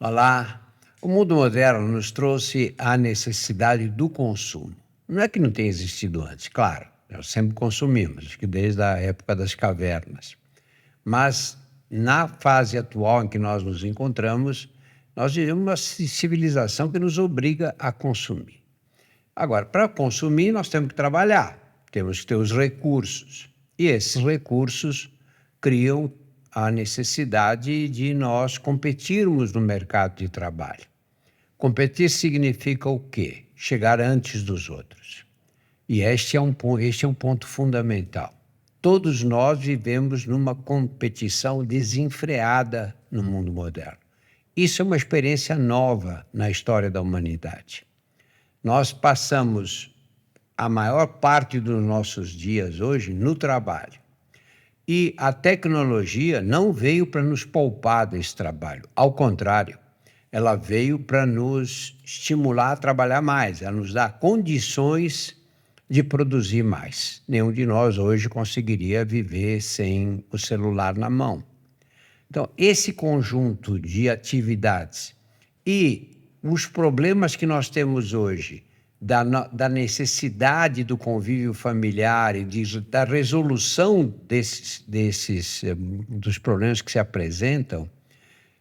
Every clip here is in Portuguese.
Olá. O mundo moderno nos trouxe a necessidade do consumo. Não é que não tenha existido antes, claro, nós sempre consumimos, acho que desde a época das cavernas. Mas na fase atual em que nós nos encontramos, nós vivemos uma civilização que nos obriga a consumir. Agora, para consumir, nós temos que trabalhar, temos que ter os recursos. E esses recursos criam a necessidade de nós competirmos no mercado de trabalho. Competir significa o quê? Chegar antes dos outros. E este é um ponto fundamental. Todos nós vivemos numa competição desenfreada no mundo moderno. Isso é uma experiência nova na história da humanidade. Nós passamos a maior parte dos nossos dias hoje no trabalho. E a tecnologia não veio para nos poupar desse trabalho. Ao contrário, ela veio para nos estimular a trabalhar mais, a nos dar condições de produzir mais. Nenhum de nós hoje conseguiria viver sem o celular na mão. Então, esse conjunto de atividades e os problemas que nós temos hoje, da necessidade do convívio familiar e da resolução dos problemas que se apresentam,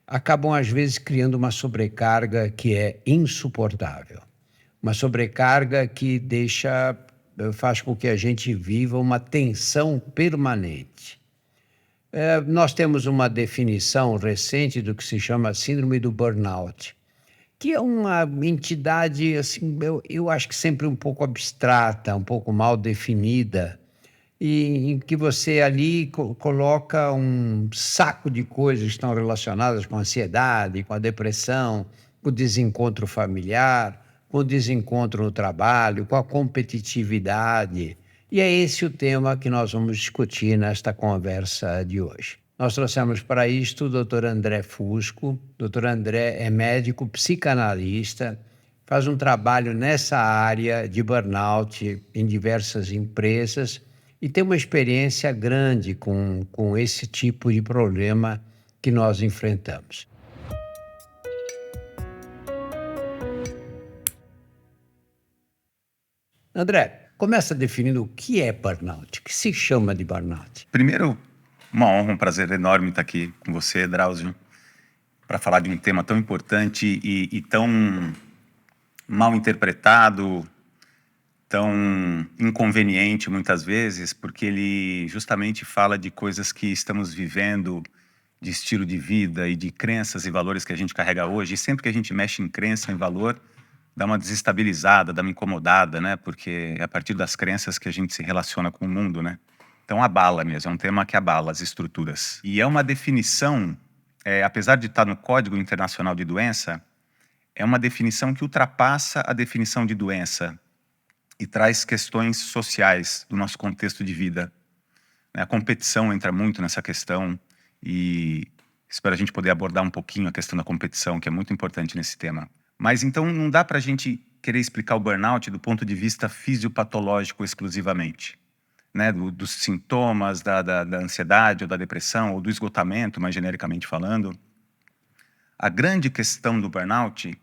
acabam, às vezes, criando uma sobrecarga que é insuportável. Uma sobrecarga que faz com que a gente viva uma tensão permanente. Nós temos uma definição recente do que se chama síndrome do burnout, que é uma entidade, assim, eu acho que sempre um pouco abstrata, um pouco mal definida, e em que você ali coloca um saco de coisas que estão relacionadas com a ansiedade, com a depressão, com o desencontro familiar, com o desencontro no trabalho, com a competitividade. E é esse o tema que nós vamos discutir nesta conversa de hoje. Nós trouxemos para isto o Dr. André Fusco. Dr. André é médico psicanalista, faz um trabalho nessa área de burnout em diversas empresas e tem uma experiência grande com esse tipo de problema que nós enfrentamos. André, começa definindo o que é burnout, o que se chama de burnout. Primeiro, uma honra, um prazer enorme estar aqui com você, Drauzio, para falar de um tema tão importante e tão mal interpretado, tão inconveniente muitas vezes, porque ele justamente fala de coisas que estamos vivendo, de estilo de vida e de crenças e valores que a gente carrega hoje. E sempre que a gente mexe em crença, em valor, dá uma desestabilizada, dá uma incomodada, né? Porque é a partir das crenças que a gente se relaciona com o mundo, né? Então abala mesmo, é um tema que abala as estruturas. E é uma definição, apesar de estar no Código Internacional de Doença, é uma definição que ultrapassa a definição de doença e traz questões sociais do nosso contexto de vida. A competição entra muito nessa questão e espero a gente poder abordar um pouquinho a questão da competição, que é muito importante nesse tema. Mas então não dá para a gente querer explicar o burnout do ponto de vista fisiopatológico exclusivamente, né? Dos sintomas da ansiedade ou da depressão ou do esgotamento, mais genericamente falando. A grande questão do burnout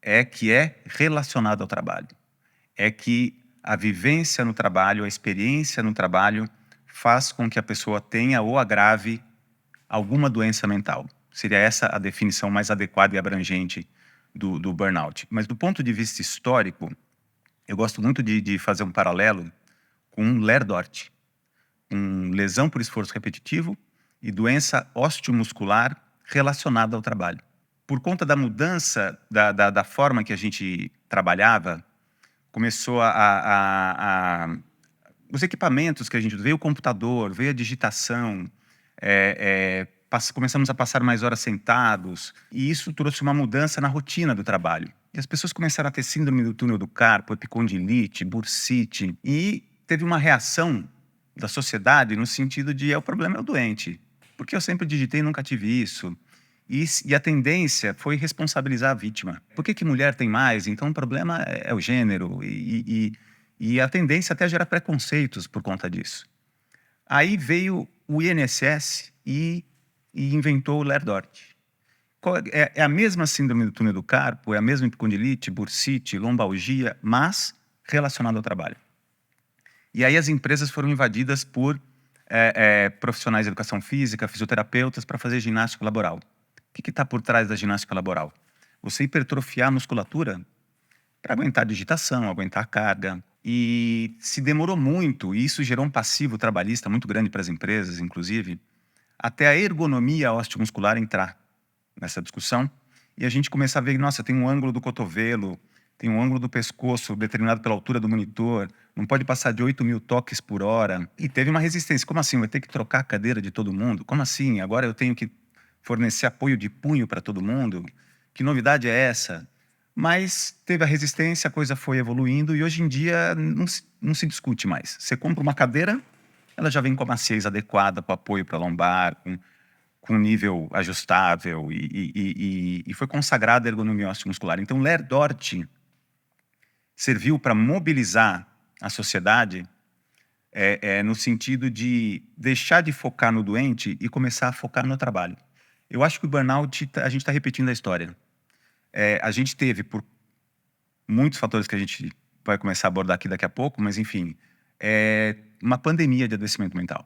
é que é relacionado ao trabalho. É que a vivência no trabalho, a experiência no trabalho faz com que a pessoa tenha ou agrave alguma doença mental. Seria essa a definição mais adequada e abrangente do burnout. Mas do ponto de vista histórico, eu gosto muito de fazer um paralelo com Lerdort, lesão por esforço repetitivo e doença osteomuscular relacionada ao trabalho. Por conta da mudança da forma que a gente trabalhava, começou os equipamentos que a gente... Veio o computador, veio a digitação, começamos a passar mais horas sentados, e isso trouxe uma mudança na rotina do trabalho. E as pessoas começaram a ter síndrome do túnel do carpo, epicondilite, bursite, e teve uma reação da sociedade no sentido de o problema é o doente. Porque eu sempre digitei e nunca tive isso. E a tendência foi responsabilizar a vítima. Por que mulher tem mais? Então o problema é o gênero. E a tendência até gera preconceitos por conta disso. Aí veio o INSS e inventou o Lerdort, É a mesma síndrome do túnel do carpo, é a mesma epicondilite, bursite, lombalgia, mas relacionada ao trabalho. E aí as empresas foram invadidas por profissionais de educação física, fisioterapeutas, para fazer ginástica laboral. O que está por trás da ginástica laboral? Você hipertrofiar a musculatura para aguentar a digitação, aguentar a carga. E se demorou muito, e isso gerou um passivo trabalhista muito grande para as empresas, inclusive, até a ergonomia osteomuscular entrar nessa discussão, e a gente começar a ver, nossa, tem um ângulo do cotovelo, tem um ângulo do pescoço determinado pela altura do monitor, não pode passar de 8.000 toques por hora. E teve uma resistência. Como assim? Vai ter que trocar a cadeira de todo mundo? Como assim? Agora eu tenho que fornecer apoio de punho para todo mundo? Que novidade é essa? Mas teve a resistência, a coisa foi evoluindo e hoje em dia não se discute mais. Você compra uma cadeira, ela já vem com a maciez adequada, com apoio para lombar, com nível ajustável e foi consagrada a ergonomia osteomuscular. Então, Ler Dort serviu para mobilizar a sociedade no sentido de deixar de focar no doente e começar a focar no trabalho. Eu acho que o burnout, a gente está repetindo a história. A gente teve, por muitos fatores que a gente vai começar a abordar aqui daqui a pouco, mas enfim, uma pandemia de adoecimento mental.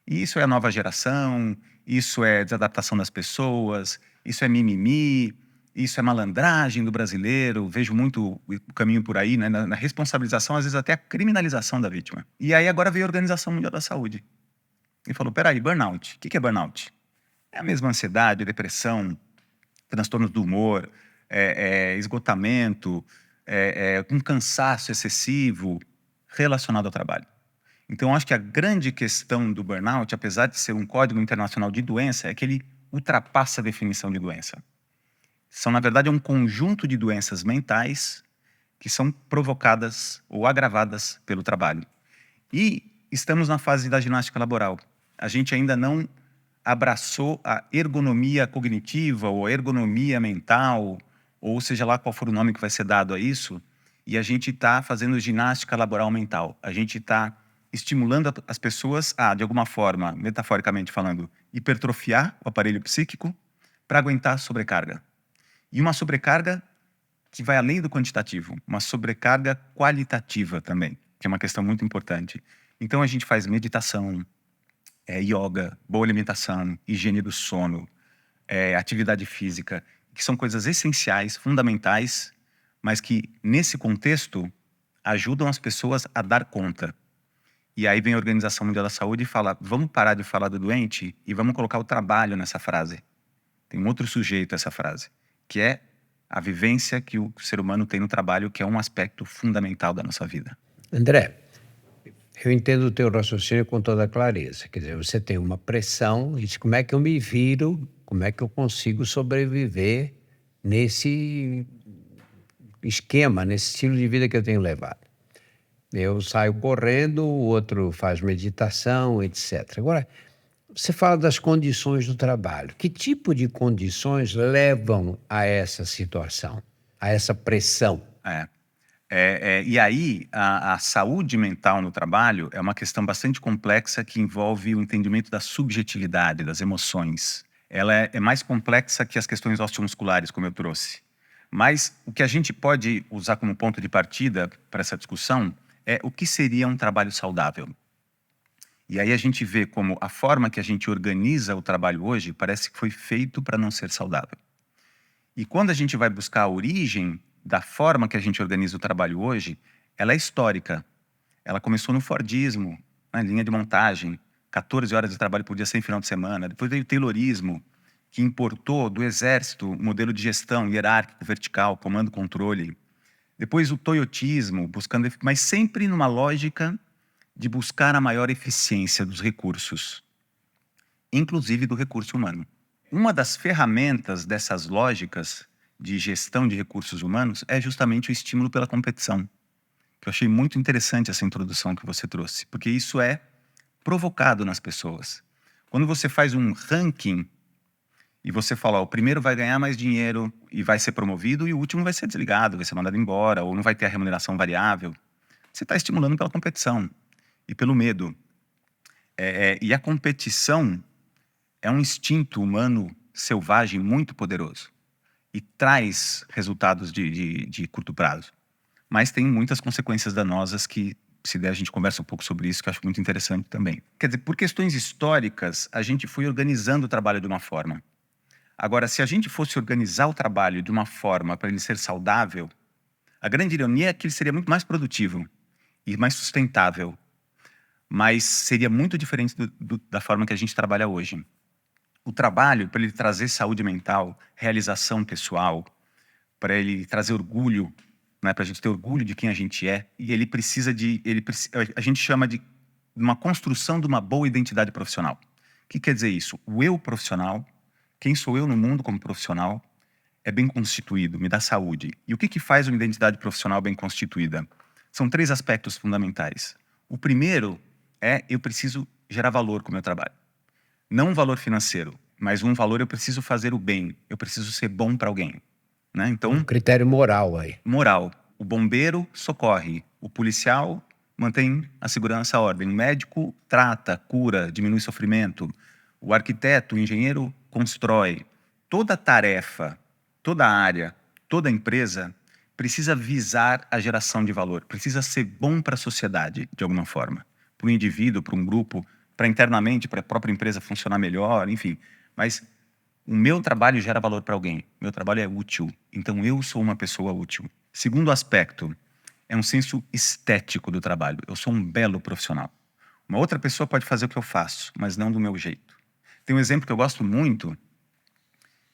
E isso é a nova geração, isso é desadaptação das pessoas, isso é mimimi, isso é malandragem do brasileiro. Vejo muito o caminho por aí, né, na responsabilização, às vezes até a criminalização da vítima. E aí agora veio a Organização Mundial da Saúde e falou, peraí, burnout, o que é burnout? É a mesma ansiedade, depressão, transtornos do humor, esgotamento, um cansaço excessivo relacionado ao trabalho. Então, acho que a grande questão do burnout, apesar de ser um código internacional de doença, é que ele ultrapassa a definição de doença. São, na verdade, um conjunto de doenças mentais que são provocadas ou agravadas pelo trabalho. E estamos na fase da ginástica laboral. A gente ainda não abraçou a ergonomia cognitiva ou a ergonomia mental, ou seja lá qual for o nome que vai ser dado a isso, e a gente está fazendo ginástica laboral mental. A gente está estimulando as pessoas a, de alguma forma, metaforicamente falando, hipertrofiar o aparelho psíquico para aguentar a sobrecarga. E uma sobrecarga que vai além do quantitativo, uma sobrecarga qualitativa também, que é uma questão muito importante. Então a gente faz meditação, yoga, boa alimentação, higiene do sono, atividade física, que são coisas essenciais, fundamentais, mas que, nesse contexto, ajudam as pessoas a dar conta. E aí vem a Organização Mundial da Saúde e fala, vamos parar de falar do doente e vamos colocar o trabalho nessa frase. Tem um outro sujeito essa frase, que é a vivência que o ser humano tem no trabalho, que é um aspecto fundamental da nossa vida. André, eu entendo o teu raciocínio com toda clareza. Quer dizer, você tem uma pressão e diz, como é que eu me viro, como é que eu consigo sobreviver nesse esquema, nesse estilo de vida que eu tenho levado. Eu saio correndo, o outro faz meditação, etc. Agora, você fala das condições do trabalho. Que tipo de condições levam a essa situação, a essa pressão? E aí, a saúde mental no trabalho é uma questão bastante complexa que envolve o entendimento da subjetividade, das emoções. Ela é mais complexa que as questões osteomusculares, como eu trouxe. Mas o que a gente pode usar como ponto de partida para essa discussão é o que seria um trabalho saudável. E aí a gente vê como a forma que a gente organiza o trabalho hoje parece que foi feito para não ser saudável. E quando a gente vai buscar a origem da forma que a gente organiza o trabalho hoje, ela é histórica. Ela começou no Fordismo, na linha de montagem, 14 horas de trabalho por dia sem final de semana. Depois veio o Taylorismo, que importou do exército o modelo de gestão hierárquico, vertical, comando-controle. Depois o toyotismo, buscando, mas sempre numa lógica de buscar a maior eficiência dos recursos, inclusive do recurso humano. Uma das ferramentas dessas lógicas de gestão de recursos humanos é justamente o estímulo pela competição, que eu achei muito interessante essa introdução que você trouxe, porque isso é provocado nas pessoas. Quando você faz um ranking e você fala, ó, o primeiro vai ganhar mais dinheiro e vai ser promovido e o último vai ser desligado, vai ser mandado embora ou não vai ter a remuneração variável, você está estimulando pela competição e pelo medo. E a competição é um instinto humano selvagem, muito poderoso. E traz resultados de curto prazo. Mas tem muitas consequências danosas que, se der, a gente conversa um pouco sobre isso, que eu acho muito interessante também. Quer dizer, por questões históricas, a gente foi organizando o trabalho de uma forma. Agora, se a gente fosse organizar o trabalho de uma forma para ele ser saudável, a grande ironia é que ele seria muito mais produtivo e mais sustentável, mas seria muito diferente da forma que a gente trabalha hoje. O trabalho, para ele trazer saúde mental, realização pessoal, para ele trazer orgulho, né, para a gente ter orgulho de quem a gente é, e ele precisa a gente chama de uma construção de uma boa identidade profissional. O que quer dizer isso? O eu profissional, quem sou eu no mundo como profissional, é bem constituído, me dá saúde. E o que faz uma identidade profissional bem constituída? São 3 aspectos fundamentais. O primeiro é eu preciso gerar valor com o meu trabalho. Não um valor financeiro, mas um valor eu preciso fazer o bem, eu preciso ser bom para alguém. Né? Então, Um critério moral aí. moral. O bombeiro socorre, o policial mantém a segurança, a ordem, o médico trata, cura, diminui sofrimento, o arquiteto, o engenheiro constrói. Toda tarefa, toda área, toda empresa precisa visar a geração de valor, precisa ser bom para a sociedade, de alguma forma. Para o indivíduo, para um grupo, para internamente, para a própria empresa funcionar melhor, enfim. Mas o meu trabalho gera valor para alguém. Meu trabalho é útil. Então, eu sou uma pessoa útil. Segundo aspecto, é um senso estético do trabalho. Eu sou um belo profissional. Uma outra pessoa pode fazer o que eu faço, mas não do meu jeito. Tem um exemplo que eu gosto muito,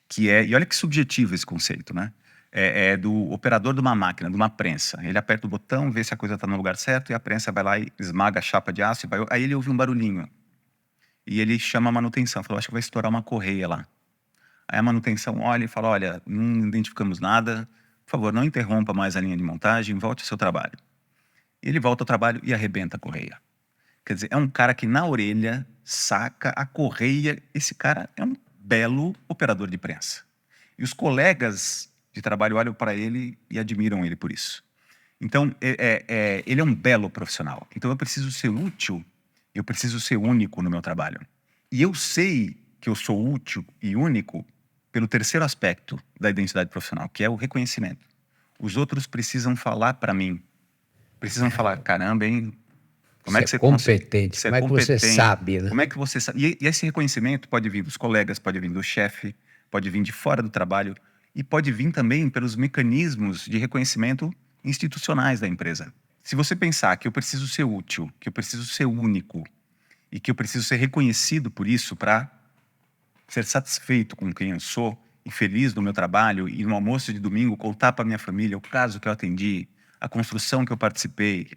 que é... E olha que subjetivo esse conceito, né? É do operador de uma máquina, de uma prensa. Ele aperta o botão, vê se a coisa está no lugar certo, e a prensa vai lá e esmaga a chapa de aço. Aí ele ouve um barulhinho. E ele chama a manutenção. Falou, acho que vai estourar uma correia lá. Aí a manutenção olha e fala, olha, não identificamos nada, por favor, não interrompa mais a linha de montagem, volte ao seu trabalho. Ele volta ao trabalho e arrebenta a correia. Quer dizer, é um cara que na orelha saca a correia. Esse cara é um belo operador de prensa. E os colegas de trabalho olham para ele e admiram ele por isso. Então, ele é um belo profissional. Então, eu preciso ser útil, eu preciso ser único no meu trabalho. E eu sei que eu sou útil e único pelo terceiro aspecto da identidade profissional, que é o reconhecimento. Os outros precisam falar para mim. Precisam falar, caramba, hein? Como é que você competente? Você como é que você sabe, né? Como é que você sabe? E esse reconhecimento pode vir dos colegas, pode vir do chefe, pode vir de fora do trabalho e pode vir também pelos mecanismos de reconhecimento institucionais da empresa. Se você pensar que eu preciso ser útil, que eu preciso ser único e que eu preciso ser reconhecido por isso para ser satisfeito com quem eu sou e feliz no meu trabalho e no almoço de domingo contar para minha família o caso que eu atendi, a construção que eu participei,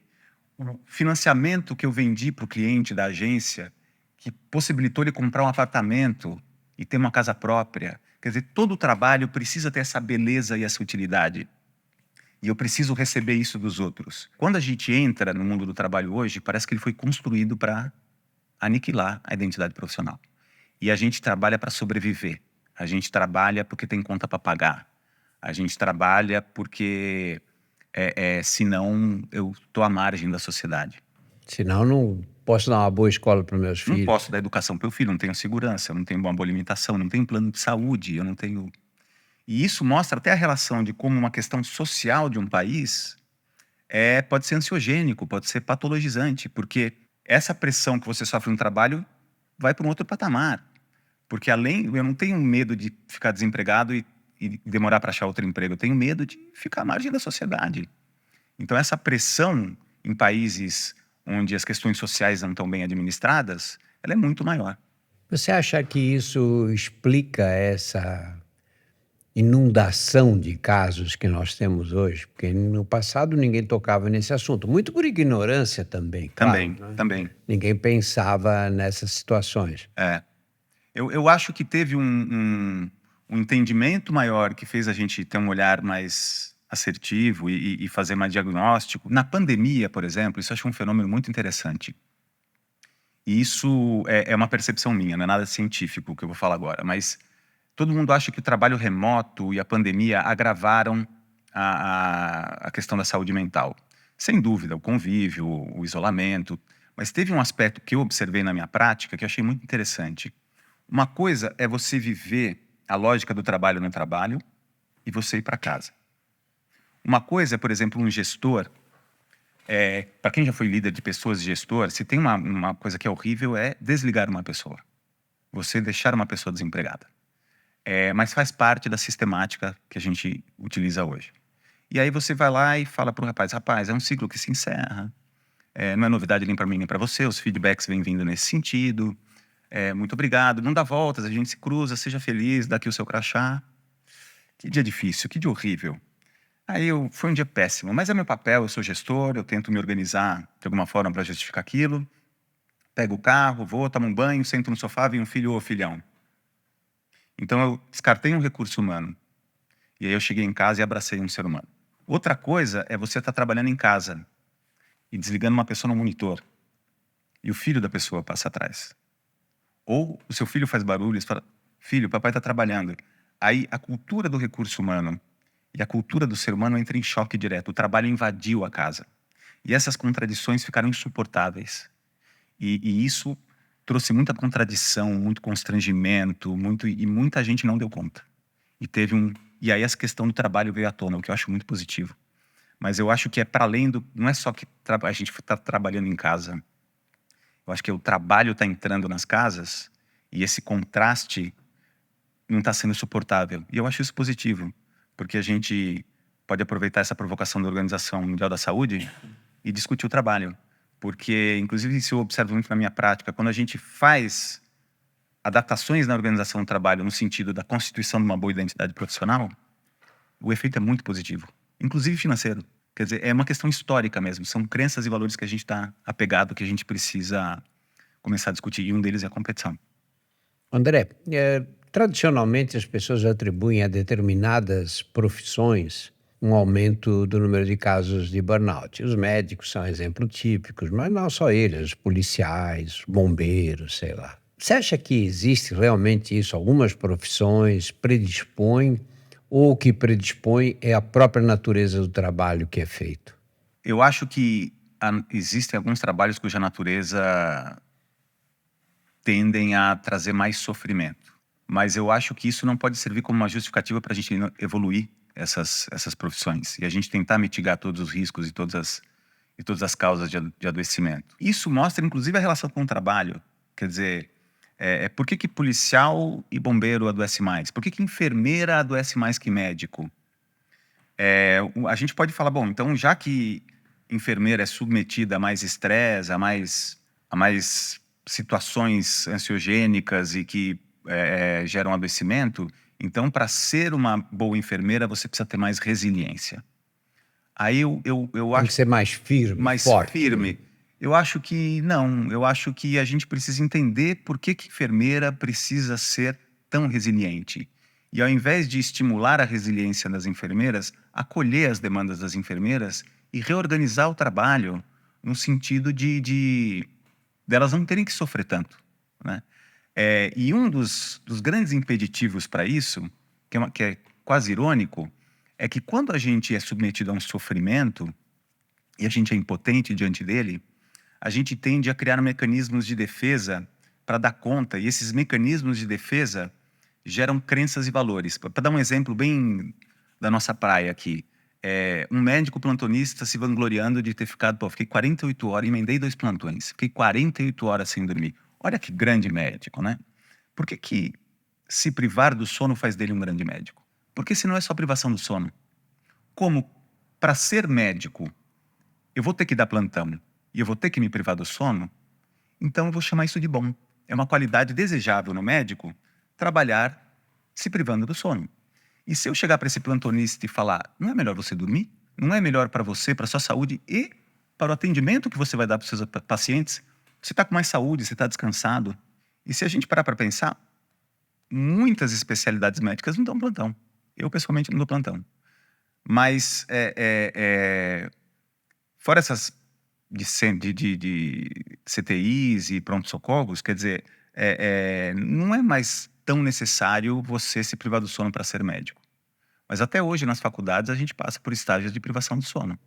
o financiamento que eu vendi para o cliente da agência que possibilitou ele comprar um apartamento e ter uma casa própria. Quer dizer, todo o trabalho precisa ter essa beleza e essa utilidade. E eu preciso receber isso dos outros. Quando a gente entra no mundo do trabalho hoje, parece que ele foi construído para aniquilar a identidade profissional. E a gente trabalha para sobreviver. A gente trabalha porque tem conta para pagar. A gente trabalha porque, senão, eu estou à margem da sociedade. Senão, não posso dar uma boa escola para os meus filhos. Não posso dar educação para o meu filho, não tenho segurança, eu não tenho uma boa alimentação, não tenho plano de saúde, eu não tenho... E isso mostra até a relação de como uma questão social de um país pode ser ansiogênico, pode ser patologizante, porque essa pressão que você sofre no trabalho vai para um outro patamar. Porque eu não tenho medo de ficar desempregado e demorar para achar outro emprego, eu tenho medo de ficar à margem da sociedade. Então essa pressão em países onde as questões sociais não estão bem administradas, ela é muito maior. Você acha que isso explica essa inundação de casos que nós temos hoje? Porque no passado ninguém tocava nesse assunto, muito por ignorância também, claro, né? Também. Ninguém pensava nessas situações. Eu acho que teve um entendimento maior que fez a gente ter um olhar mais assertivo e fazer mais diagnóstico. Na pandemia, por exemplo, isso eu acho um fenômeno muito interessante. E isso é uma percepção minha, não é nada científico o que eu vou falar agora, mas todo mundo acha que o trabalho remoto e a pandemia agravaram a questão da saúde mental. Sem dúvida, o convívio, o isolamento. Mas teve um aspecto que eu observei na minha prática que eu achei muito interessante. Uma coisa é você viver a lógica do trabalho no trabalho e você ir para casa. Uma coisa, por exemplo, um gestor, para quem já foi líder de pessoas e gestor, se tem uma coisa que é horrível é desligar uma pessoa. Você deixar uma pessoa desempregada. Mas faz parte da sistemática que a gente utiliza hoje. E aí você vai lá e fala para o rapaz, é um ciclo que se encerra, não é novidade nem para mim nem para você, os feedbacks vêm vindo nesse sentido, muito obrigado, não dá voltas, a gente se cruza, seja feliz, dá aqui o seu crachá. Que dia difícil, que dia horrível. Foi um dia péssimo, mas é meu papel, eu sou gestor, eu tento me organizar de alguma forma para justificar aquilo. Pego o carro, vou, tomo um banho, sento no sofá, vem um filho ou filhão. Então eu descartei um recurso humano. E aí eu cheguei em casa e abracei um ser humano. Outra coisa é você estar trabalhando em casa e desligando uma pessoa no monitor. E o filho da pessoa passa atrás. Ou o seu filho faz barulho e você fala, filho, papai está trabalhando. Aí a cultura do recurso humano e a cultura do ser humano entra em choque direto. O trabalho invadiu a casa. E essas contradições ficaram insuportáveis. E isso trouxe muita contradição, muito constrangimento, e muita gente não deu conta. E aí essa questão do trabalho veio à tona, o que eu acho muito positivo. Mas eu acho que é para além do... Não é só que a gente está trabalhando em casa. Eu acho que o trabalho está entrando nas casas e esse contraste não está sendo suportável. E eu acho isso positivo, porque a gente pode aproveitar essa provocação da Organização Mundial da Saúde e discutir o trabalho. Porque, inclusive, isso eu observo muito na minha prática, quando a gente faz adaptações na organização do trabalho no sentido da constituição de uma boa identidade profissional, o efeito é muito positivo, inclusive financeiro. Quer dizer, é uma questão histórica mesmo, são crenças e valores que a gente está apegado, que a gente precisa começar a discutir, e um deles é a competição. André, tradicionalmente as pessoas atribuem a determinadas profissões um aumento do número de casos de burnout. Os médicos são exemplos típicos, mas não só eles, os policiais, bombeiros, sei lá. Você acha que existe realmente isso? Algumas profissões predispõem, ou o que predispõe é a própria natureza do trabalho que é feito? Eu acho que existem alguns trabalhos cuja natureza tendem a trazer mais sofrimento. Mas eu acho que isso não pode servir como uma justificativa para a gente evoluir essas profissões e a gente tentar mitigar todos os riscos e todas as causas de adoecimento. Isso mostra, inclusive, a relação com o trabalho. Quer dizer, por que policial e bombeiro adoece mais? Por que enfermeira adoece mais que médico? A gente pode falar, bom, então já que enfermeira é submetida a mais estresse, a mais situações ansiogênicas e que geram adoecimento, então para ser uma boa enfermeira você precisa ter mais resiliência. Aí eu Tem acho que ser mais firme, mais forte. firme. Eu acho que não. Eu acho que a gente precisa entender por que enfermeira precisa ser tão resiliente. E ao invés de estimular a resiliência das enfermeiras, acolher as demandas das enfermeiras e reorganizar o trabalho no sentido de delas não terem que sofrer tanto, né? E um dos grandes impeditivos para isso, que é quase irônico, é que quando a gente é submetido a um sofrimento e a gente é impotente diante dele, a gente tende a criar mecanismos de defesa para dar conta, e esses mecanismos de defesa geram crenças e valores. Para dar um exemplo bem da nossa praia aqui, um médico plantonista se vangloriando de ter ficado, fiquei 48 horas, emendei 2 plantões, fiquei 48 horas sem dormir. Olha que grande médico, né? Por que se privar do sono faz dele um grande médico? Porque se não é só privação do sono. Como para ser médico, eu vou ter que dar plantão e eu vou ter que me privar do sono, então eu vou chamar isso de bom. É uma qualidade desejável no médico trabalhar se privando do sono. E se eu chegar para esse plantonista e falar, não é melhor você dormir? Não é melhor para você, para a sua saúde e para o atendimento que você vai dar para os seus pacientes? Você está com mais saúde, você está descansado. E se a gente parar para pensar, muitas especialidades médicas não dão plantão. Eu, pessoalmente, não dou plantão. Mas, fora essas de CTIs e pronto-socorros, quer dizer, não é mais tão necessário você se privar do sono para ser médico. Mas até hoje, nas faculdades, a gente passa por estágios de privação do sono.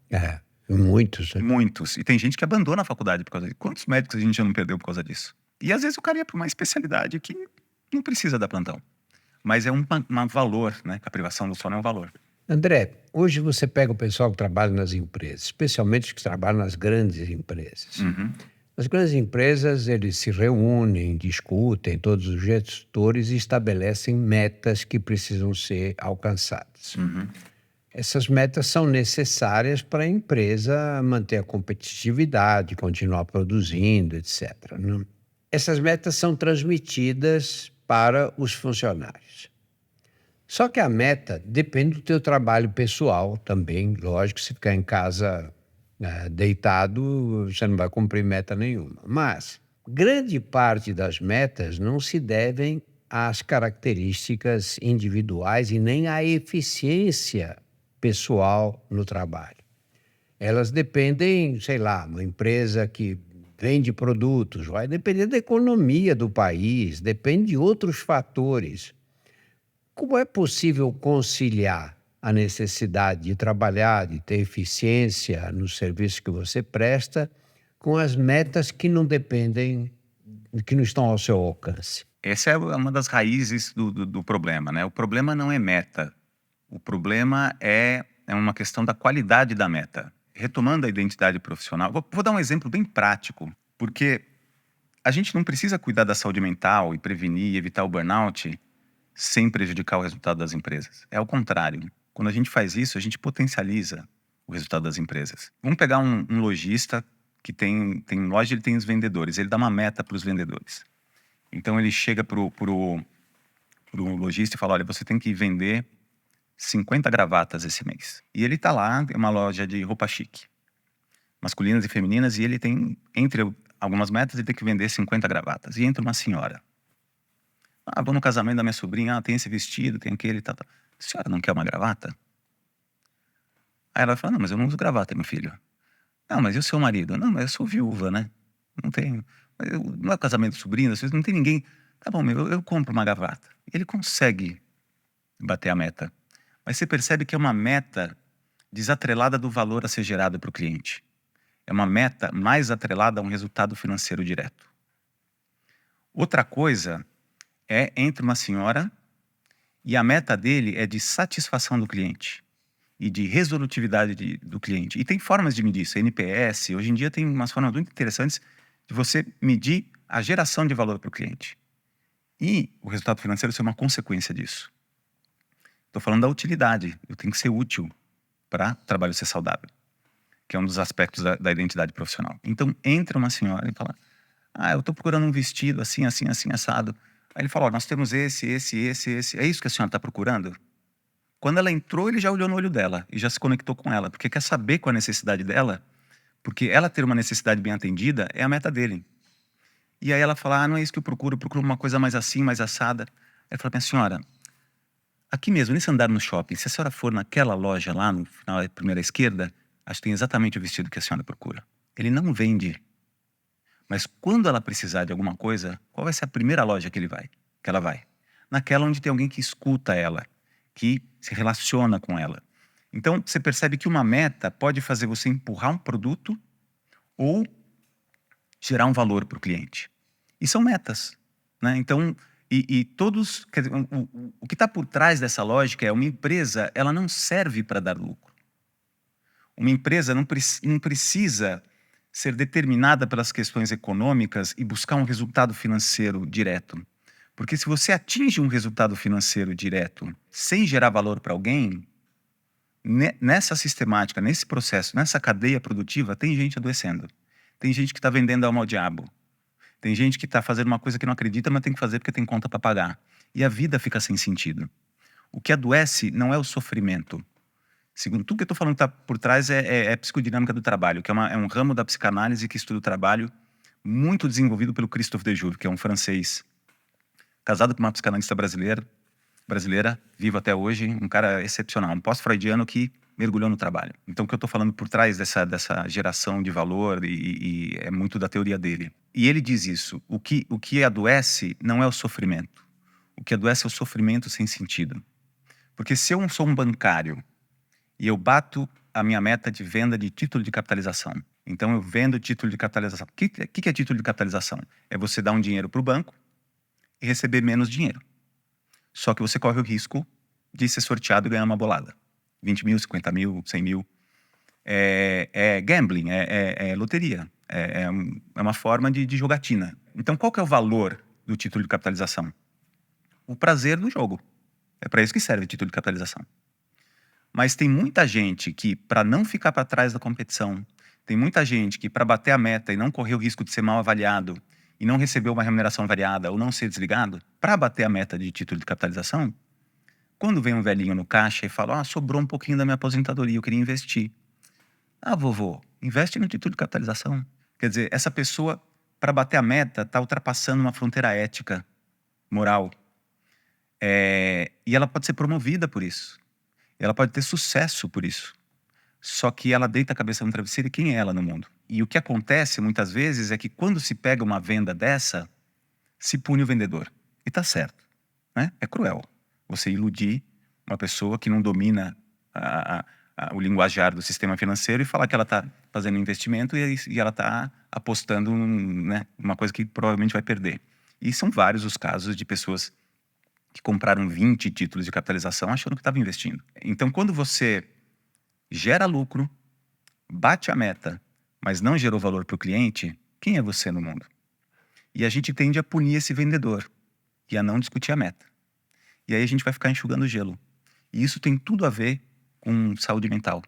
Muitos, né? Muitos. E tem gente que abandona a faculdade por causa disso. Quantos médicos a gente já não perdeu por causa disso? E às vezes o cara ia para uma especialidade que não precisa dar plantão. mas é um valor, né? A privação do sono é um valor. André, hoje você pega o pessoal que trabalha nas empresas, especialmente os que trabalham nas grandes empresas. Uhum. Nas grandes empresas, eles se reúnem, discutem todos os gestores e estabelecem metas que precisam ser alcançadas. Uhum. Essas metas são necessárias para a empresa manter a competitividade, continuar produzindo, etc., né? Essas metas são transmitidas para os funcionários. Só que a meta depende do teu trabalho pessoal também. Lógico, se ficar em casa, deitado, você não vai cumprir meta nenhuma. Mas grande parte das metas não se devem às características individuais e nem à eficiência pessoal no trabalho. Elas dependem, sei lá, uma empresa que vende produtos, vai depender da economia do país, depende de outros fatores. Como é possível conciliar a necessidade de trabalhar, de ter eficiência no serviço que você presta, com as metas que não dependem, que não estão ao seu alcance? Essa é uma das raízes do problema, né? O problema não é meta. O problema é uma questão da qualidade da meta. Retomando a identidade profissional, vou dar um exemplo bem prático, porque a gente não precisa cuidar da saúde mental e prevenir e evitar o burnout sem prejudicar o resultado das empresas. É ao contrário. Quando a gente faz isso, a gente potencializa o resultado das empresas. Vamos pegar um lojista que tem loja, ele tem os vendedores, ele dá uma meta para os vendedores. Então ele chega pro lojista e fala, olha, você tem que vender 50 gravatas esse mês. E ele tá lá, é uma loja de roupa chique, masculinas e femininas, e ele tem, entre algumas metas, ele tem que vender 50 gravatas. E entra uma senhora. Ah, vou no casamento da minha sobrinha, tem esse vestido, tem aquele, tá. A senhora não quer uma gravata? Aí ela fala, não, mas eu não uso gravata, meu filho. Não, mas e o seu marido? Não, mas eu sou viúva, né? Não tenho. Não é casamento de sobrinha, às vezes não tem ninguém. Tá bom, eu compro uma gravata. Ele consegue bater a meta. Mas você percebe que é uma meta desatrelada do valor a ser gerado para o cliente. É uma meta mais atrelada a um resultado financeiro direto. Outra coisa é entre uma senhora e a meta dele é de satisfação do cliente e de resolutividade do cliente. E tem formas de medir isso, NPS. Hoje em dia tem umas formas muito interessantes de você medir a geração de valor para o cliente. E o resultado financeiro ser uma consequência disso. Estou falando da utilidade. Eu tenho que ser útil para o trabalho ser saudável, que é um dos aspectos da identidade profissional. Então, entra uma senhora e fala, eu estou procurando um vestido assim, assim, assim, assado. Aí ele fala, nós temos esse. É isso que a senhora está procurando? Quando ela entrou, ele já olhou no olho dela e já se conectou com ela, porque quer saber qual a necessidade dela, porque ela ter uma necessidade bem atendida é a meta dele. E aí ela fala, não é isso que eu procuro uma coisa mais assim, mais assada. Aí ele fala, minha senhora, aqui mesmo, nesse andar no shopping, se a senhora for naquela loja lá, no final da primeira esquerda, acho que tem exatamente o vestido que a senhora procura. Ele não vende. Mas quando ela precisar de alguma coisa, qual vai ser a primeira loja que ela vai? Naquela onde tem alguém que escuta ela, que se relaciona com ela. Então, você percebe que uma meta pode fazer você empurrar um produto ou gerar um valor para o cliente. E são metas, né? Então, todos... Quer dizer, o que está por trás dessa lógica é uma empresa, ela não serve para dar lucro. Uma empresa não precisa ser determinada pelas questões econômicas e buscar um resultado financeiro direto. Porque se você atinge um resultado financeiro direto sem gerar valor para alguém, nessa sistemática, nesse processo, nessa cadeia produtiva, tem gente adoecendo. Tem gente que está vendendo alma ao diabo. Tem gente que está fazendo uma coisa que não acredita, mas tem que fazer porque tem conta para pagar. E a vida fica sem sentido. O que adoece não é o sofrimento. Segundo tudo que eu estou falando que está por trás é a psicodinâmica do trabalho, que é um ramo da psicanálise que estuda o trabalho muito desenvolvido pelo Christophe Dejour, que é um francês casado com uma psicanalista brasileira, vivo até hoje, um cara excepcional, um pós-freudiano que mergulhou no trabalho. Então, o que eu estou falando por trás dessa geração de valor e é muito da teoria dele. E ele diz isso, o que adoece não é o sofrimento. O que adoece é o sofrimento sem sentido. Porque se eu sou um bancário e eu bato a minha meta de venda de título de capitalização, então eu vendo título de capitalização. O que é título de capitalização? É você dar um dinheiro para o banco e receber menos dinheiro. Só que você corre o risco de ser sorteado e ganhar uma bolada. 20 mil, 50 mil, 100 mil. É gambling, é loteria. É uma forma de jogatina. Então, qual que é o valor do título de capitalização? O prazer do jogo. É para isso que serve o título de capitalização. Mas tem muita gente que, para não ficar para trás da competição, tem muita gente que, para bater a meta e não correr o risco de ser mal avaliado e não receber uma remuneração variada ou não ser desligado, para bater a meta de título de capitalização, quando vem um velhinho no caixa e fala, sobrou um pouquinho da minha aposentadoria, eu queria investir. Vovô, investe no título de capitalização. Quer dizer, essa pessoa, para bater a meta, está ultrapassando uma fronteira ética, moral. E ela pode ser promovida por isso. Ela pode ter sucesso por isso. Só que ela deita a cabeça no travesseiro e quem é ela no mundo? E o que acontece muitas vezes é que quando se pega uma venda dessa, se pune o vendedor. E tá certo, né? É cruel você iludir uma pessoa que não domina o linguajar do sistema financeiro e falar que ela está fazendo um investimento e ela está apostando né, uma coisa que provavelmente vai perder. E são vários os casos de pessoas que compraram 20 títulos de capitalização achando que estavam investindo. Então, quando você gera lucro, bate a meta, mas não gerou valor para o cliente, quem é você no mundo? E a gente tende a punir esse vendedor e a não discutir a meta. E aí a gente vai ficar enxugando gelo. E isso tem tudo a ver com saúde mental.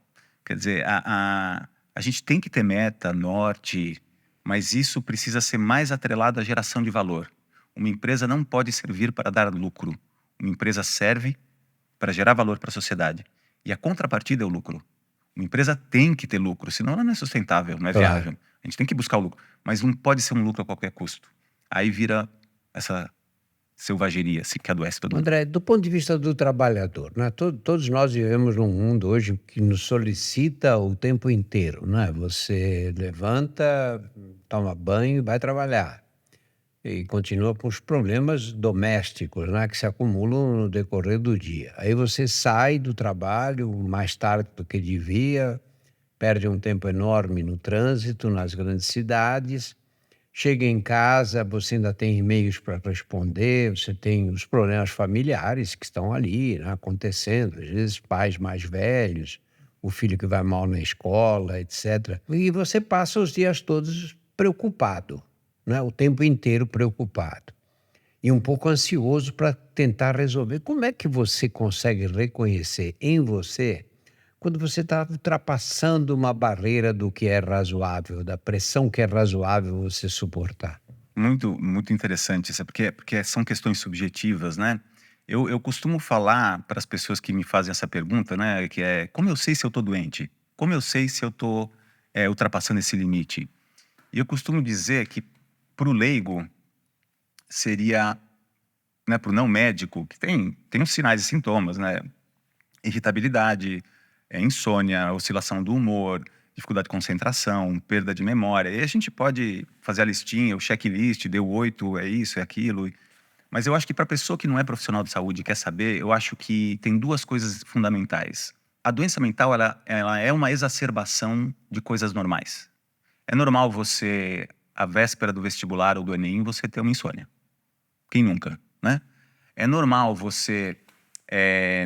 Quer dizer, a gente tem que ter meta, norte, mas isso precisa ser mais atrelado à geração de valor. Uma empresa não pode servir para dar lucro. Uma empresa serve para gerar valor para a sociedade. E a contrapartida é o lucro. Uma empresa tem que ter lucro, senão ela não é sustentável, não é viável. A gente tem que buscar o lucro, mas não pode ser um lucro a qualquer custo. Aí vira essa selvageria que adoece todo mundo. André, do ponto de vista do trabalhador, né? Todos nós vivemos num mundo hoje que nos solicita o tempo inteiro, né? Você levanta, toma banho e vai trabalhar. E continua com os problemas domésticos, né? Que se acumulam no decorrer do dia. Aí você sai do trabalho mais tarde do que devia, perde um tempo enorme no trânsito, nas grandes cidades. Chega em casa, você ainda tem e-mails para responder, você tem os problemas familiares que estão ali, né, acontecendo, às vezes pais mais velhos, o filho que vai mal na escola, etc. E você passa os dias todos preocupado, né, o tempo inteiro preocupado. E um pouco ansioso para tentar resolver. Como é que você consegue reconhecer em você quando você está ultrapassando uma barreira do que é razoável, da pressão que é razoável você suportar? Muito, muito interessante isso, porque são questões subjetivas, né? Eu costumo falar para as pessoas que me fazem essa pergunta, né? Que é, como eu sei se eu estou doente? Como eu sei se eu estou ultrapassando esse limite? E eu costumo dizer que para o leigo seria, né, para o não médico, que tem os sinais e sintomas, né? Irritabilidade, insônia, oscilação do humor, dificuldade de concentração, perda de memória. E a gente pode fazer a listinha, o checklist, deu 8, é isso, é aquilo. Mas eu acho que para a pessoa que não é profissional de saúde e quer saber, eu acho que tem duas coisas fundamentais. A doença mental, ela é uma exacerbação de coisas normais. É normal você, à véspera do vestibular ou do Enem, você ter uma insônia. Quem nunca, né? É normal você,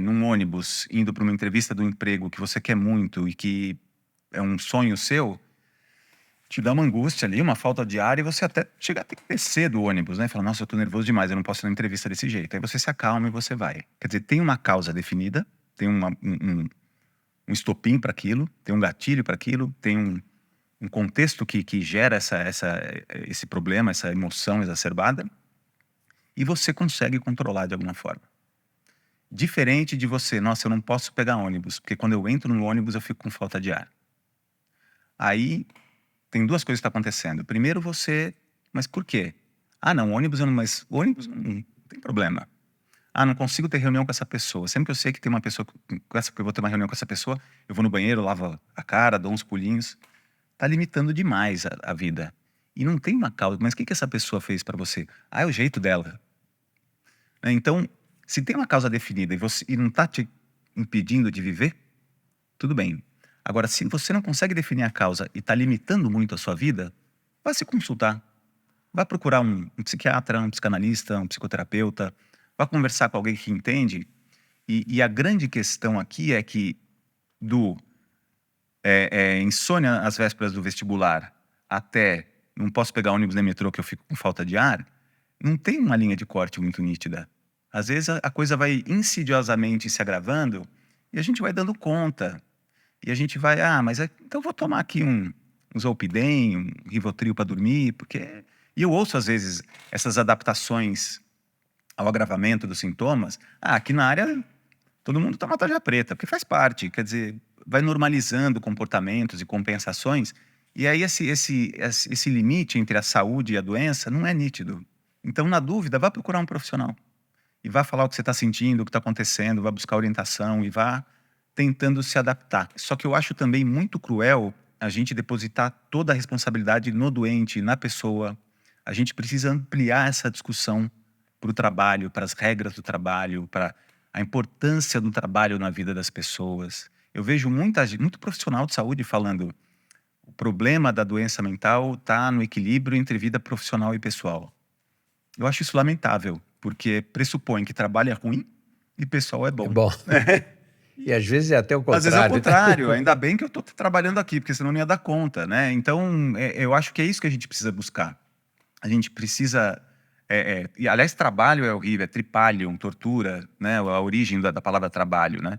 num ônibus, indo para uma entrevista do emprego que você quer muito e que é um sonho seu, te dá uma angústia ali, uma falta de ar, e você até chega a ter que descer do ônibus, né? Fala, nossa, eu tô nervoso demais, eu não posso ir na entrevista desse jeito. Aí você se acalma e você vai. Quer dizer, tem uma causa definida, tem um estopim para aquilo, tem um gatilho para aquilo, tem um contexto que gera esse problema, essa emoção exacerbada, e você consegue controlar de alguma forma. Diferente de você, nossa, eu não posso pegar ônibus, porque quando eu entro no ônibus eu fico com falta de ar. Aí tem duas coisas que estão acontecendo. Primeiro mas por quê? Não, ônibus mas ônibus não tem problema. Não consigo ter reunião com essa pessoa. Sempre que eu sei que tem uma pessoa que eu vou ter uma reunião com essa pessoa, eu vou no banheiro, lavo a cara, dou uns pulinhos. Tá limitando demais a vida. E não tem uma causa. Mas o que essa pessoa fez para você? É o jeito dela. Então, se tem uma causa definida e não está te impedindo de viver, tudo bem. Agora, se você não consegue definir a causa e está limitando muito a sua vida, vá se consultar. Vá procurar um psiquiatra, um psicanalista, um psicoterapeuta. vá conversar com alguém que entende. E a grande questão aqui é que do insônia às vésperas do vestibular até não posso pegar ônibus nem metrô que eu fico com falta de ar, não tem uma linha de corte muito nítida. Às vezes a coisa vai insidiosamente se agravando e a gente vai dando conta. E a gente vai, então eu vou tomar aqui um Zolpidem, um Rivotril para dormir, porque... E eu ouço às vezes essas adaptações ao agravamento dos sintomas. Aqui na área todo mundo toma tarja preta, porque faz parte, quer dizer, vai normalizando comportamentos e compensações, e aí esse limite entre a saúde e a doença não é nítido. Então, na dúvida, vá procurar um profissional. E vá falar o que você está sentindo, o que está acontecendo, vá buscar orientação e vá tentando se adaptar. Só que eu acho também muito cruel a gente depositar toda a responsabilidade no doente, na pessoa. A gente precisa ampliar essa discussão para o trabalho, para as regras do trabalho, para a importância do trabalho na vida das pessoas. Eu vejo muito profissional de saúde falando o problema da doença mental está no equilíbrio entre vida profissional e pessoal. Eu acho isso lamentável, porque pressupõe que trabalho é ruim e pessoal é bom. É bom. E às vezes é até o contrário. Às vezes é o contrário. Ainda bem que eu estou trabalhando aqui, porque senão não ia dar conta, né? Então, eu acho que é isso que a gente precisa buscar. A gente precisa... e, aliás, trabalho é horrível, é tripalium, tortura, né? A origem da palavra trabalho, né?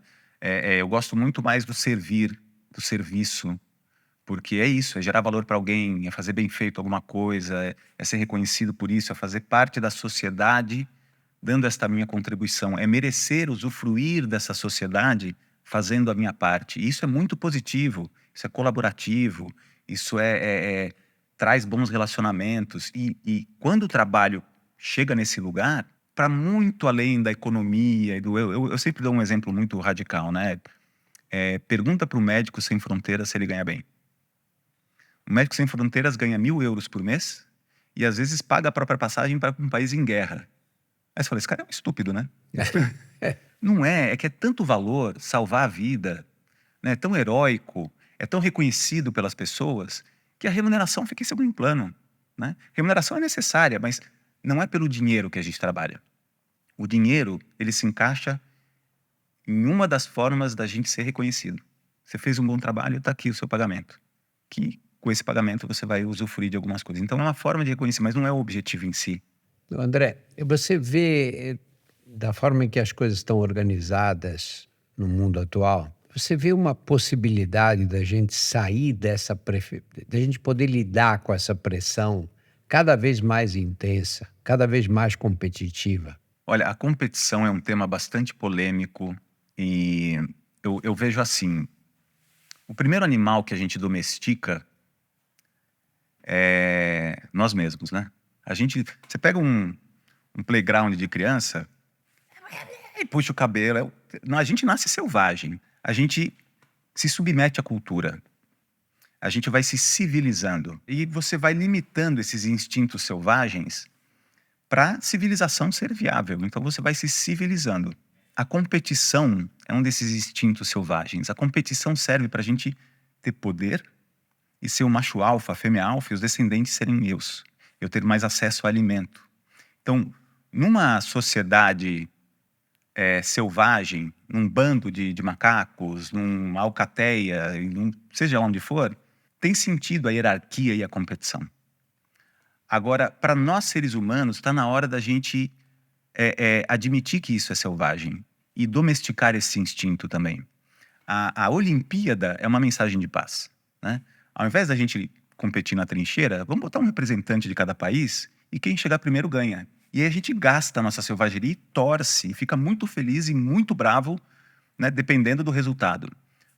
Eu gosto muito mais do servir, do serviço, porque é isso, é gerar valor para alguém, é fazer bem feito alguma coisa, é ser reconhecido por isso, é fazer parte da sociedade, dando esta minha contribuição, é merecer usufruir dessa sociedade fazendo a minha parte. E isso é muito positivo, isso é colaborativo, isso traz bons relacionamentos. E quando o trabalho chega nesse lugar, para muito além da economia, eu sempre dou um exemplo muito radical, né? Pergunta para o Médico Sem Fronteiras se ele ganha bem. O Médico Sem Fronteiras ganha 1.000 euros por mês e às vezes paga a própria passagem para um país em guerra. Aí você fala, esse cara é um estúpido, né? Não é que é tanto valor salvar a vida, né? É tão heróico, é tão reconhecido pelas pessoas que a remuneração fica em segundo plano, né? Remuneração é necessária, mas não é pelo dinheiro que a gente trabalha. O dinheiro, ele se encaixa em uma das formas da gente ser reconhecido. Você fez um bom trabalho, está aqui o seu pagamento. Que com esse pagamento você vai usufruir de algumas coisas. Então é uma forma de reconhecer, mas não é o objetivo em si. André, você vê da forma em que as coisas estão organizadas no mundo atual, você vê uma possibilidade da gente sair da gente poder lidar com essa pressão cada vez mais intensa, cada vez mais competitiva? Olha, a competição é um tema bastante polêmico e eu vejo assim, o primeiro animal que a gente domestica é nós mesmos, né? Você pega um playground de criança e puxa o cabelo. A gente nasce selvagem. A gente se submete à cultura. A gente vai se civilizando. E você vai limitando esses instintos selvagens para a civilização ser viável. Então você vai se civilizando. A competição é um desses instintos selvagens. A competição serve para a gente ter poder e ser o macho alfa, a fêmea alfa e os descendentes serem meus. Eu ter mais acesso ao alimento. Então, numa sociedade selvagem, num bando de macacos, numa alcateia, seja onde for, tem sentido a hierarquia e a competição. Agora, para nós seres humanos, está na hora da gente admitir que isso é selvagem e domesticar esse instinto também. A Olimpíada é uma mensagem de paz, né? Ao invés da gente competir na trincheira, vamos botar um representante de cada país e quem chegar primeiro ganha. E aí a gente gasta a nossa selvageria e torce, e fica muito feliz e muito bravo, né, dependendo do resultado.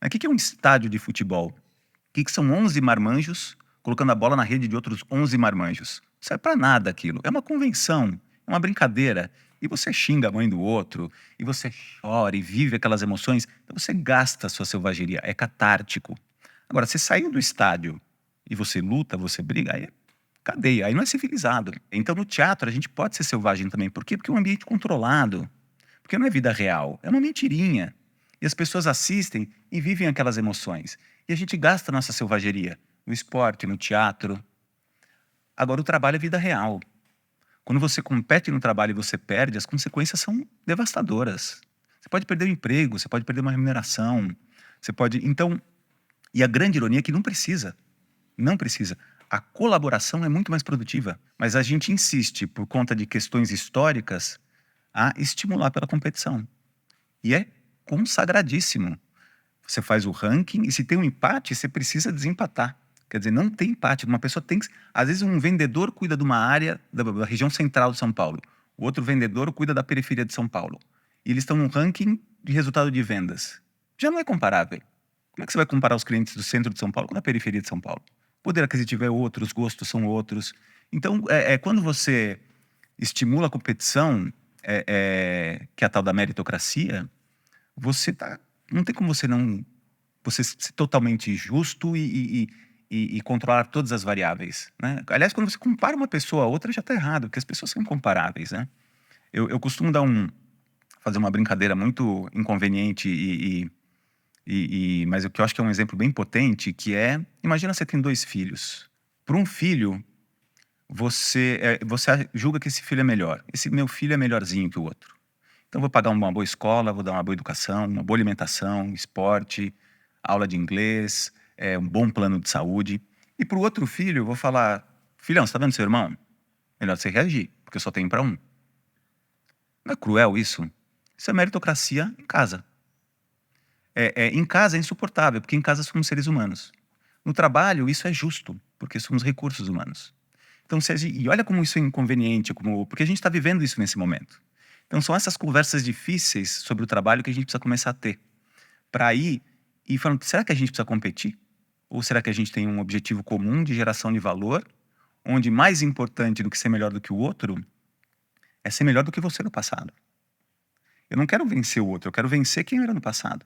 O que é um estádio de futebol? O que são 11 marmanjos colocando a bola na rede de outros 11 marmanjos? Não serve para nada aquilo. É uma convenção, é uma brincadeira. E você xinga a mãe do outro, e você chora e vive aquelas emoções. Então você gasta a sua selvageria, é catártico. Agora, você saiu do estádio e você luta, você briga, aí é cadeia, aí não é civilizado. Então no teatro a gente pode ser selvagem também. Por quê? Porque é um ambiente controlado. Porque não é vida real, é uma mentirinha. E as pessoas assistem e vivem aquelas emoções. E a gente gasta a nossa selvageria no esporte, no teatro. Agora o trabalho é vida real. Quando você compete no trabalho e você perde, as consequências são devastadoras. Você pode perder o emprego, você pode perder uma remuneração, você pode... Então, e a grande ironia é que não precisa. Não precisa. A colaboração é muito mais produtiva. Mas a gente insiste, por conta de questões históricas, a estimular pela competição. E é consagradíssimo. Você faz o ranking e se tem um empate, você precisa desempatar. Quer dizer, não tem empate. Uma pessoa tem que... Às vezes um vendedor cuida de uma área da região central de São Paulo. O outro vendedor cuida da periferia de São Paulo. E eles estão num ranking de resultado de vendas. Já não é comparável. Como é que você vai comparar os clientes do centro de São Paulo com a periferia de São Paulo? O poder aquisitivo é outro, os gostos são outros. Então, quando você estimula a competição, que é a tal da meritocracia, você tá... Não tem como você não... Você ser totalmente justo e controlar todas as variáveis, né? Aliás, quando você compara uma pessoa a outra, já está errado, porque as pessoas são incomparáveis, né? Eu costumo fazer uma brincadeira muito inconveniente mas o que eu acho que é um exemplo bem potente, que é... Imagina você tem 2 filhos. Para um filho, você julga que esse filho é melhor. Esse meu filho é melhorzinho que o outro. Então, vou pagar uma boa escola, vou dar uma boa educação, uma boa alimentação, esporte, aula de inglês, um bom plano de saúde. E para o outro filho, eu vou falar: filhão, você está vendo seu irmão? Melhor você reagir, porque eu só tenho para um. Não é cruel isso? Isso é meritocracia em casa. Em casa é insuportável, porque em casa somos seres humanos. No trabalho, isso é justo, porque somos recursos humanos. Então, e olha como isso é inconveniente, porque a gente está vivendo isso nesse momento. Então, são essas conversas difíceis sobre o trabalho que a gente precisa começar a ter. Para ir e falando, será que a gente precisa competir? Ou será que a gente tem um objetivo comum de geração de valor, onde mais importante do que ser melhor do que o outro, é ser melhor do que você no passado? Eu não quero vencer o outro, eu quero vencer quem eu era no passado.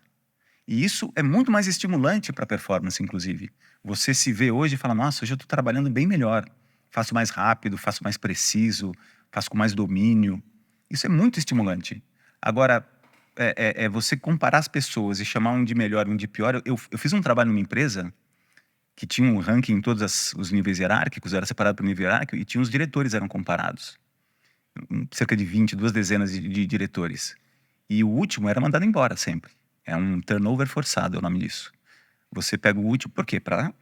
E isso é muito mais estimulante para a performance, inclusive. Você se vê hoje e fala, nossa, hoje eu estou trabalhando bem melhor. Faço mais rápido, faço mais preciso, faço com mais domínio. Isso é muito estimulante. Agora, você comparar as pessoas e chamar um de melhor e um de pior. Eu fiz um trabalho numa empresa que tinha um ranking em todos os níveis hierárquicos, era separado por nível hierárquico, e tinha os diretores eram comparados. Cerca de 20, 2 dezenas de diretores. E o último era mandado embora sempre. É um turnover forçado, é o nome disso. Você pega o último, por quê? Para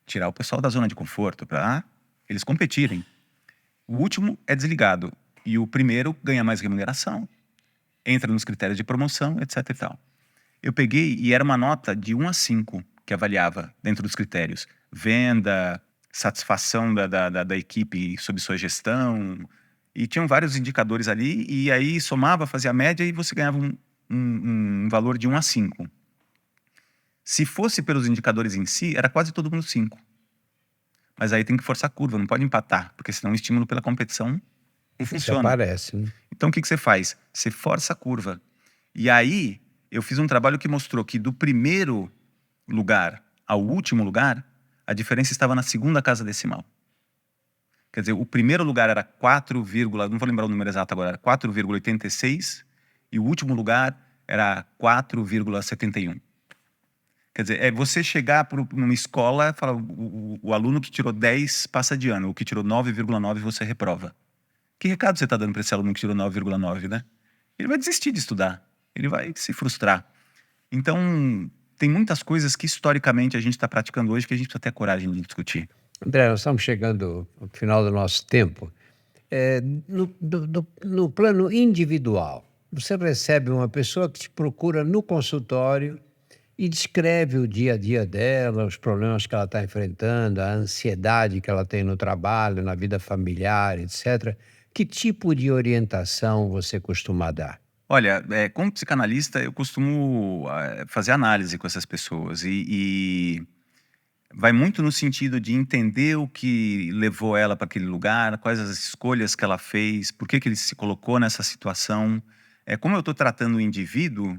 tirar o pessoal da zona de conforto, para eles competirem. O último é desligado e o primeiro ganha mais remuneração, entra nos critérios de promoção, etc e tal. Eu peguei e era uma nota de 1 a 5 que avaliava dentro dos critérios. Venda, satisfação da equipe sob sua gestão, e tinham vários indicadores ali, e aí somava, fazia a média e você ganhava um valor de 1 a 5. Se fosse pelos indicadores em si, era quase todo mundo 5. Mas aí tem que forçar a curva, não pode empatar, porque senão o estímulo pela competição não funciona. Aparece, né? Então o que você faz? Você força a curva. E aí eu fiz um trabalho que mostrou que do primeiro lugar ao último lugar, a diferença estava na segunda casa decimal. Quer dizer, o primeiro lugar era 4, não vou lembrar o número exato agora, era 4,86 e o último lugar era 4,71. Quer dizer, é você chegar numa escola e falar, o aluno que tirou 10 passa de ano, o que tirou 9,9 você reprova. Que recado você está dando para esse aluno que tirou 9,9, né? Ele vai desistir de estudar, ele vai se frustrar. Então, tem muitas coisas que historicamente a gente está praticando hoje que a gente precisa ter coragem de discutir. André, nós estamos chegando ao final do nosso tempo. No plano individual, você recebe uma pessoa que te procura no consultório e descreve o dia a dia dela, os problemas que ela está enfrentando, a ansiedade que ela tem no trabalho, na vida familiar, etc. Que tipo de orientação você costuma dar? Olha, como psicanalista, eu costumo fazer análise com essas pessoas e vai muito no sentido de entender o que levou ela para aquele lugar, quais as escolhas que ela fez, por que ele se colocou nessa situação. Como eu estou tratando o indivíduo,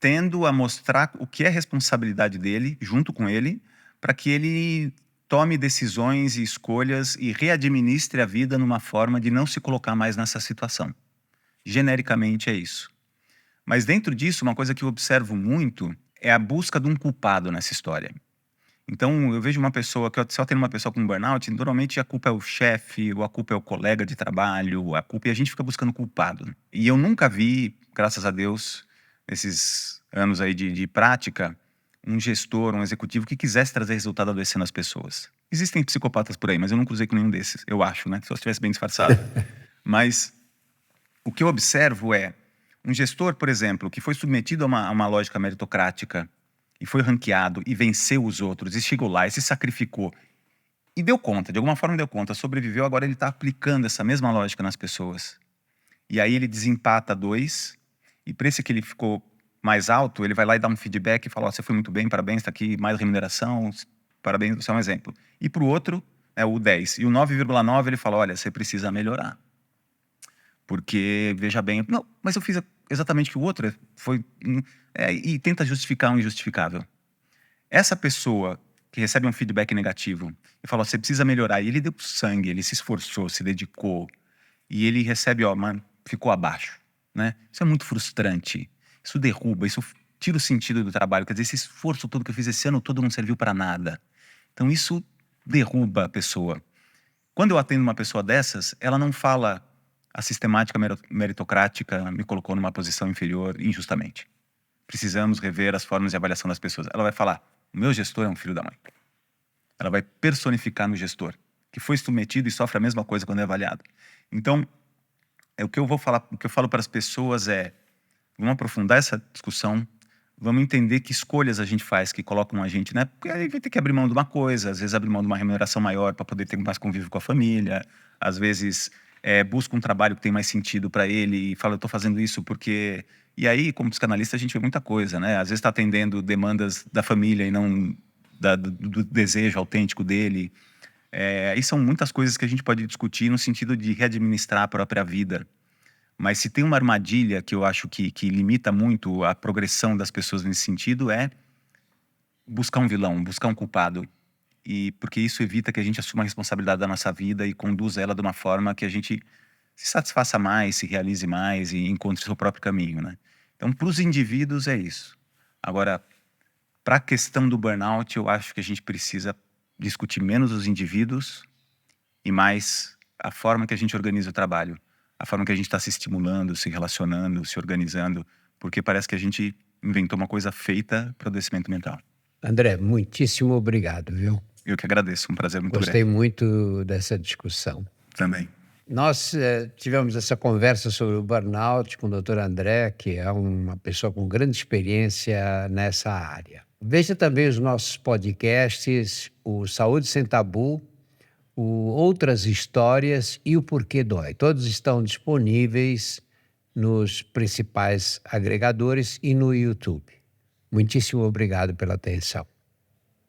tendo a mostrar o que é responsabilidade dele, junto com ele, para que ele tome decisões e escolhas e readministre a vida numa forma de não se colocar mais nessa situação. Genericamente é isso. Mas dentro disso, uma coisa que eu observo muito é a busca de um culpado nessa história. Então, eu vejo uma pessoa, que se eu atendo uma pessoa com burnout, normalmente a culpa é o chefe, ou a culpa é o colega de trabalho, e a gente fica buscando culpado. E eu nunca vi, graças a Deus, nesses anos aí de prática, um gestor, um executivo que quisesse trazer resultado adoecendo as pessoas. Existem psicopatas por aí, mas eu não cruzei com nenhum desses, eu acho, né? Se eu estivesse bem disfarçado. Mas o que eu observo é um gestor, por exemplo, que foi submetido a uma lógica meritocrática e foi ranqueado e venceu os outros e chegou lá e se sacrificou e deu conta, de alguma forma deu conta, sobreviveu, agora ele está aplicando essa mesma lógica nas pessoas. E aí ele desempata 2 e para esse que ele ficou mais alto, ele vai lá e dá um feedback e fala, você foi muito bem, parabéns, está aqui mais remuneração, parabéns, você é um exemplo. E para o outro, é o 10. E o 9,9 ele fala, olha, você precisa melhorar. Porque, veja bem, não, mas eu fiz exatamente o que o outro foi... e tenta justificar o injustificável. Essa pessoa que recebe um feedback negativo e fala, você precisa melhorar, e ele deu sangue, ele se esforçou, se dedicou, e ele recebe, mano, ficou abaixo, né? Isso é muito frustrante, isso derruba, isso tira o sentido do trabalho, quer dizer, esse esforço todo que eu fiz esse ano todo não serviu para nada. Então isso derruba a pessoa. Quando eu atendo uma pessoa dessas, ela não fala, a sistemática meritocrática me colocou numa posição inferior injustamente. Precisamos rever as formas de avaliação das pessoas. Ela vai falar, o meu gestor é um filho da mãe. Ela vai personificar no gestor, que foi submetido e sofre a mesma coisa quando é avaliado. Então, o que eu falo para as pessoas é, vamos aprofundar essa discussão, vamos entender que escolhas a gente faz que colocam a gente, né? Porque aí vai ter que abrir mão de uma coisa, às vezes abrir mão de uma remuneração maior para poder ter mais convívio com a família, às vezes busca um trabalho que tem mais sentido para ele e fala, eu estou fazendo isso porque... E aí, como psicanalista, a gente vê muita coisa, né? Às vezes está atendendo demandas da família e não do desejo autêntico dele. E são muitas coisas que a gente pode discutir no sentido de readministrar a própria vida. Mas se tem uma armadilha que eu acho que limita muito a progressão das pessoas nesse sentido é buscar um vilão, buscar um culpado. Porque isso evita que a gente assuma a responsabilidade da nossa vida e conduza ela de uma forma que a gente se satisfaça mais, se realize mais e encontre seu próprio caminho, né? Então, para os indivíduos é isso. Agora, para a questão do burnout, eu acho que a gente precisa discutir menos os indivíduos e mais a forma que a gente organiza o trabalho, a forma que a gente está se estimulando, se relacionando, se organizando, porque parece que a gente inventou uma coisa feita para o adoecimento mental. André, muitíssimo obrigado, viu? Eu que agradeço, um prazer muito Gostei grande. muito dessa discussão. Também. Nós tivemos essa conversa sobre o burnout com o Dr. André, que é uma pessoa com grande experiência nessa área. Veja também os nossos podcasts, o Saúde Sem Tabu, o Outras Histórias e o Porquê Dói. Todos estão disponíveis nos principais agregadores e no YouTube. Muitíssimo obrigado pela atenção.